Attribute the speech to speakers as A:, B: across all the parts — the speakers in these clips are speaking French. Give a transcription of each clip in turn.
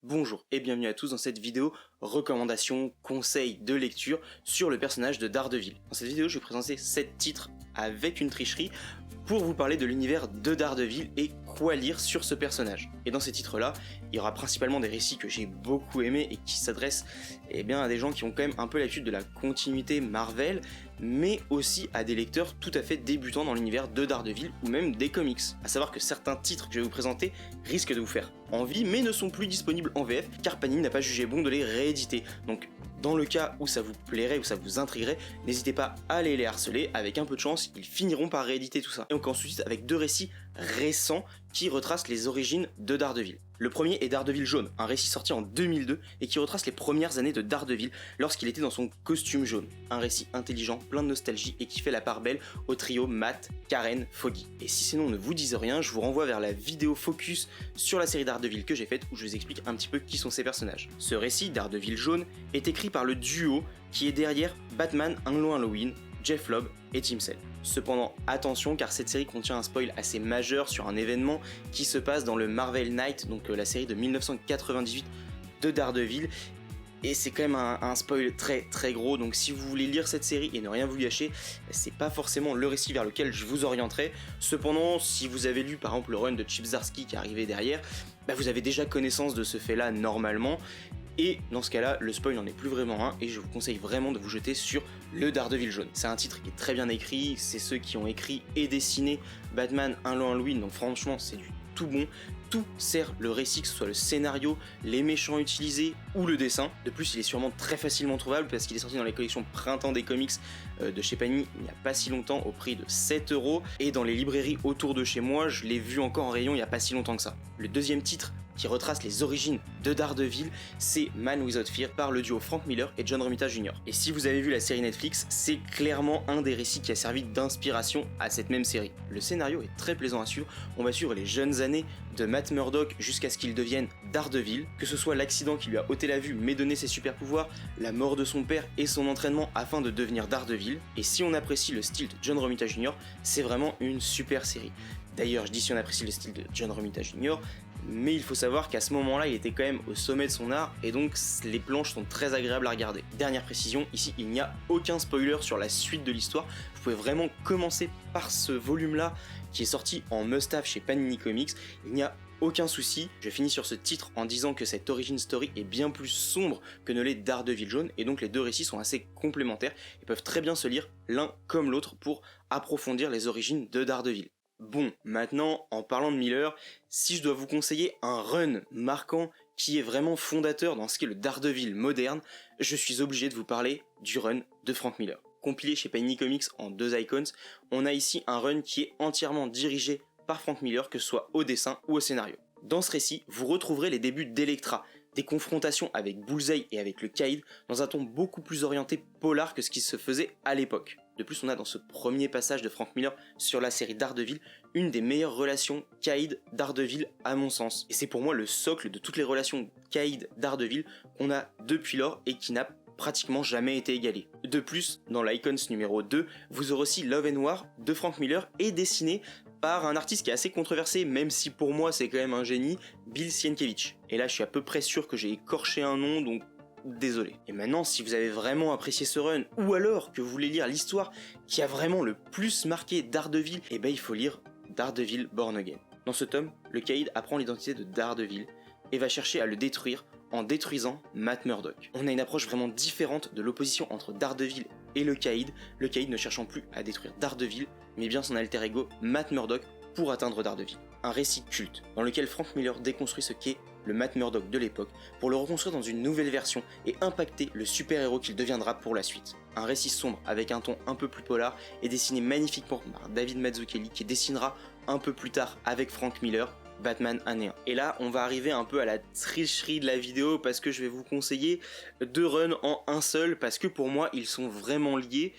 A: Bonjour et bienvenue à tous dans cette vidéo recommandation, conseil de lecture sur le personnage de Daredevil. Dans cette vidéo, je vais présenter 7 titres avec une tricherie pour vous parler de l'univers de Daredevil et quoi lire sur ce personnage. Et dans ces titres-là, il y aura principalement des récits que j'ai beaucoup aimés et qui s'adressent à des gens qui ont quand même un peu l'habitude de la continuité Marvel, mais aussi à des lecteurs tout à fait débutants dans l'univers de Daredevil ou même des comics. A savoir que certains titres que je vais vous présenter risquent de vous faire envie, mais ne sont plus disponibles en VF car Panini n'a pas jugé bon de les rééditer. Donc dans le cas où ça vous plairait, où ça vous intriguerait, n'hésitez pas à aller les harceler, avec un peu de chance, ils finiront par rééditer tout ça. Et donc ensuite avec 2 récits récents qui retracent les origines de Daredevil. Le premier est Daredevil jaune, un récit sorti en 2002 et qui retrace les premières années de Daredevil lorsqu'il était dans son costume jaune. Un récit intelligent, plein de nostalgie et qui fait la part belle au trio Matt, Karen, Foggy. Et si ces noms ne vous disent rien, je vous renvoie vers la vidéo focus sur la série Daredevil que j'ai faite où je vous explique un petit peu qui sont ces personnages. Ce récit, Daredevil jaune, est écrit par le duo qui est derrière Batman Un Long Halloween, Jeff Lobb et Tim Sale. Cependant, attention car cette série contient un spoil assez majeur sur un événement qui se passe dans le Marvel Knight, donc la série de 1998 de Daredevil, et c'est quand même un spoil très gros, donc si vous voulez lire cette série et ne rien vous gâcher, c'est pas forcément le récit vers lequel je vous orienterai. Cependant, si vous avez lu par exemple le run de Chip Zdarsky qui est arrivé derrière, vous avez déjà connaissance de ce fait là normalement. Et dans ce cas-là, le spoil n'en est plus vraiment un et je vous conseille vraiment de vous jeter sur le Daredevil jaune. C'est un titre qui est très bien écrit, c'est ceux qui ont écrit et dessiné Batman Un Long Halloween, donc franchement c'est du tout bon. Tout sert le récit, que ce soit le scénario, les méchants utilisés ou le dessin. De plus, il est sûrement très facilement trouvable parce qu'il est sorti dans les collections Printemps des comics de chez Panini il n'y a pas si longtemps au prix de 7€. Et dans les librairies autour de chez moi, je l'ai vu encore en rayon il n'y a pas si longtemps que ça. Le deuxième titre qui retrace les origines de Daredevil, c'est Man Without Fear par le duo Frank Miller et John Romita Jr. Et si vous avez vu la série Netflix, c'est clairement un des récits qui a servi d'inspiration à cette même série. Le scénario est très plaisant à suivre, on va suivre les jeunes années de Matt Murdock jusqu'à ce qu'il devienne Daredevil, que ce soit l'accident qui lui a ôté la vue mais donné ses super pouvoirs, la mort de son père et son entraînement afin de devenir Daredevil. Et si on apprécie le style de John Romita Jr., c'est vraiment une super série. D'ailleurs, je dis si on apprécie le style de John Romita Jr., mais il faut savoir qu'à ce moment-là, il était quand même au sommet de son art, et donc les planches sont très agréables à regarder. Dernière précision, ici il n'y a aucun spoiler sur la suite de l'histoire, vous pouvez vraiment commencer par ce volume-là, qui est sorti en must-have chez Panini Comics, il n'y a aucun souci. Je finis sur ce titre en disant que cette origin story est bien plus sombre que ne l'est Daredevil jaune, et donc les deux récits sont assez complémentaires, et peuvent très bien se lire l'un comme l'autre pour approfondir les origines de Daredevil. Bon, maintenant, en parlant de Miller, si je dois vous conseiller un run marquant qui est vraiment fondateur dans ce qu'est le Daredevil moderne, je suis obligé de vous parler du run de Frank Miller. Compilé chez Panini Comics en 2 icons, on a ici un run qui est entièrement dirigé par Frank Miller, que ce soit au dessin ou au scénario. Dans ce récit, vous retrouverez les débuts d'Elektra, des confrontations avec Bullseye et avec le Caïd, dans un ton beaucoup plus orienté polar que ce qui se faisait à l'époque. De plus, on a dans ce premier passage de Frank Miller sur la série Daredevil, une des meilleures relations Caïd-Daredevil à mon sens. Et c'est pour moi le socle de toutes les relations Caïd-Daredevil qu'on a depuis lors et qui n'a pratiquement jamais été égalé. De plus, dans l'Icons numéro 2, vous aurez aussi Love and War de Frank Miller et dessiné par un artiste qui est assez controversé, même si pour moi c'est quand même un génie, Bill Sienkiewicz. Et là je suis à peu près sûr que j'ai écorché un nom, donc désolé. Et maintenant, si vous avez vraiment apprécié ce run, ou alors que vous voulez lire l'histoire qui a vraiment le plus marqué Daredevil, il faut lire Daredevil Born Again. Dans ce tome, le Caïd apprend l'identité de Daredevil et va chercher à le détruire en détruisant Matt Murdock. On a une approche vraiment différente de l'opposition entre Daredevil et le Caïd ne cherchant plus à détruire Daredevil, mais bien son alter ego Matt Murdock pour atteindre Daredevil. Un récit culte dans lequel Frank Miller déconstruit ce qu'est le Matt Murdock de l'époque pour le reconstruire dans une nouvelle version et impacter le super-héros qu'il deviendra pour la suite. Un récit sombre avec un ton un peu plus polar et dessiné magnifiquement par David Mazzucchelli qui dessinera un peu plus tard avec Frank Miller Batman Année 1. Et là, on va arriver un peu à la tricherie de la vidéo parce que je vais vous conseiller 2 runs en un seul parce que pour moi, ils sont vraiment liés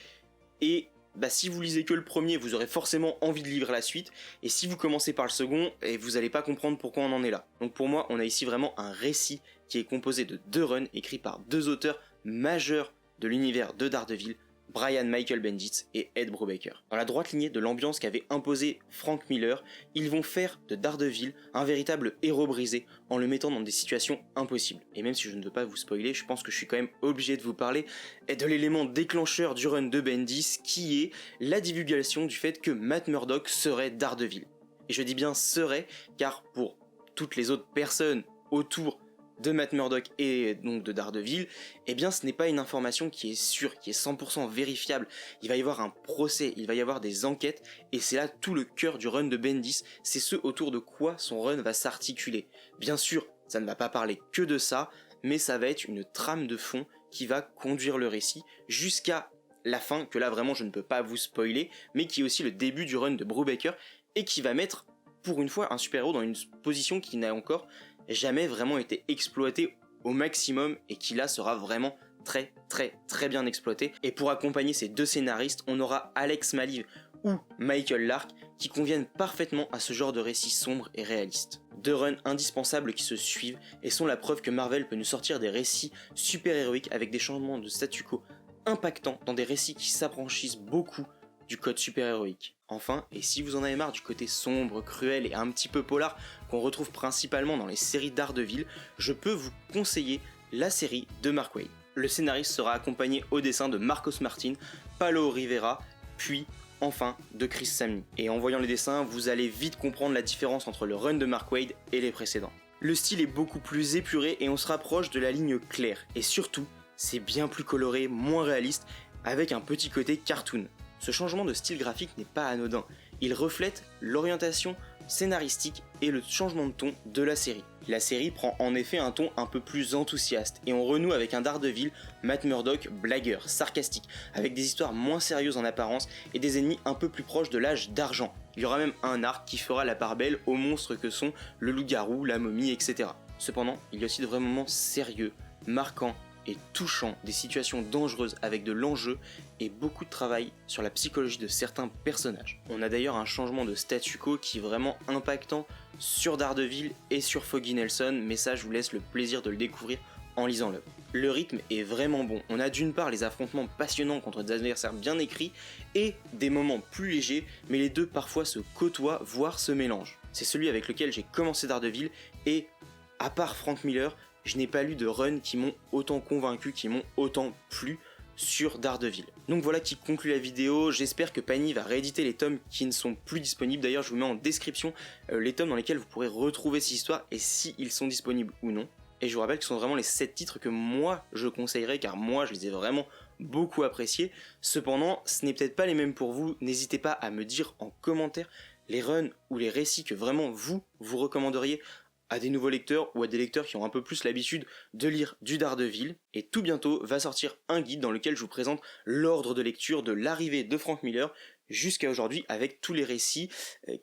A: et si vous lisez que le premier, vous aurez forcément envie de lire la suite, et si vous commencez par le second, vous n'allez pas comprendre pourquoi on en est là. Donc pour moi, on a ici vraiment un récit qui est composé de 2 runs écrits par 2 auteurs majeurs de l'univers de Daredevil, Brian Michael Bendis et Ed Brubaker. Dans la droite lignée de l'ambiance qu'avait imposé Frank Miller, ils vont faire de Daredevil un véritable héros brisé en le mettant dans des situations impossibles. Et même si je ne veux pas vous spoiler, je pense que je suis quand même obligé de vous parler de l'élément déclencheur du run de Bendis, qui est la divulgation du fait que Matt Murdock serait Daredevil. Et je dis bien serait, car pour toutes les autres personnes autour de Matt Murdock et donc de Daredevil, eh bien ce n'est pas une information qui est sûre, qui est 100% vérifiable. Il va y avoir un procès, il va y avoir des enquêtes, et c'est là tout le cœur du run de Bendis, c'est ce autour de quoi son run va s'articuler. Bien sûr, ça ne va pas parler que de ça, mais ça va être une trame de fond qui va conduire le récit jusqu'à la fin, que là vraiment je ne peux pas vous spoiler, mais qui est aussi le début du run de Brubaker, et qui va mettre pour une fois un super-héros dans une position qui n'a encore jamais vraiment été exploité au maximum et qui là sera vraiment très bien exploité. Et pour accompagner ces deux scénaristes, on aura Alex Maliv ou Michael Lark qui conviennent parfaitement à ce genre de récit sombre et réaliste. Deux runs indispensables qui se suivent et sont la preuve que Marvel peut nous sortir des récits super-héroïques avec des changements de statu quo impactants dans des récits qui s'affranchissent beaucoup du code super-héroïque. Enfin, et si vous en avez marre du côté sombre, cruel et un petit peu polar qu'on retrouve principalement dans les séries Daredevil, je peux vous conseiller la série de Mark Waid. Le scénariste sera accompagné au dessin de Marcos Martin, Paulo Rivera, puis enfin de Chris Samnee. Et en voyant les dessins, vous allez vite comprendre la différence entre le run de Mark Waid et les précédents. Le style est beaucoup plus épuré et on se rapproche de la ligne claire. Et surtout, c'est bien plus coloré, moins réaliste, avec un petit côté cartoon. Ce changement de style graphique n'est pas anodin, il reflète l'orientation scénaristique et le changement de ton de la série. La série prend en effet un ton un peu plus enthousiaste et on renoue avec un Daredevil, Matt Murdock, blagueur, sarcastique, avec des histoires moins sérieuses en apparence et des ennemis un peu plus proches de l'âge d'argent. Il y aura même un arc qui fera la part belle aux monstres que sont le loup-garou, la momie, etc. Cependant, il y a aussi de vrais moments sérieux, marquants et touchant, des situations dangereuses avec de l'enjeu et beaucoup de travail sur la psychologie de certains personnages. On a d'ailleurs un changement de statu quo qui est vraiment impactant sur Daredevil et sur Foggy Nelson, mais ça je vous laisse le plaisir de le découvrir en lisant l'œuvre. Le rythme est vraiment bon, on a d'une part les affrontements passionnants contre des adversaires bien écrits et des moments plus légers, mais les deux parfois se côtoient, voire se mélangent. C'est celui avec lequel j'ai commencé Daredevil et, à part Frank Miller, je n'ai pas lu de runs qui m'ont autant convaincu, qui m'ont autant plu sur Daredevil. Donc voilà qui conclut la vidéo, j'espère que Panini va rééditer les tomes qui ne sont plus disponibles. D'ailleurs je vous mets en description les tomes dans lesquels vous pourrez retrouver ces histoires et s'ils sont disponibles ou non. Et je vous rappelle que ce sont vraiment les 7 titres que moi je conseillerais, car moi je les ai vraiment beaucoup appréciés. Cependant, ce n'est peut-être pas les mêmes pour vous, n'hésitez pas à me dire en commentaire les runs ou les récits que vraiment vous recommanderiez à des nouveaux lecteurs ou à des lecteurs qui ont un peu plus l'habitude de lire du Daredevil. Et tout bientôt va sortir un guide dans lequel je vous présente l'ordre de lecture de l'arrivée de Frank Miller jusqu'à aujourd'hui avec tous les récits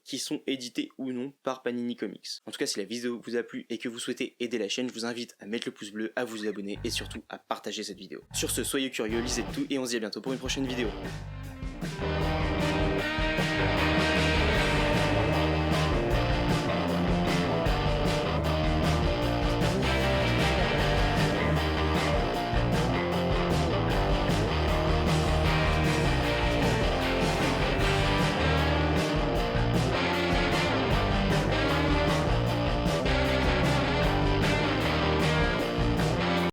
A: qui sont édités ou non par Panini Comics. En tout cas, si la vidéo vous a plu et que vous souhaitez aider la chaîne, je vous invite à mettre le pouce bleu, à vous abonner et surtout à partager cette vidéo. Sur ce, soyez curieux, lisez tout et on se dit à bientôt pour une prochaine vidéo.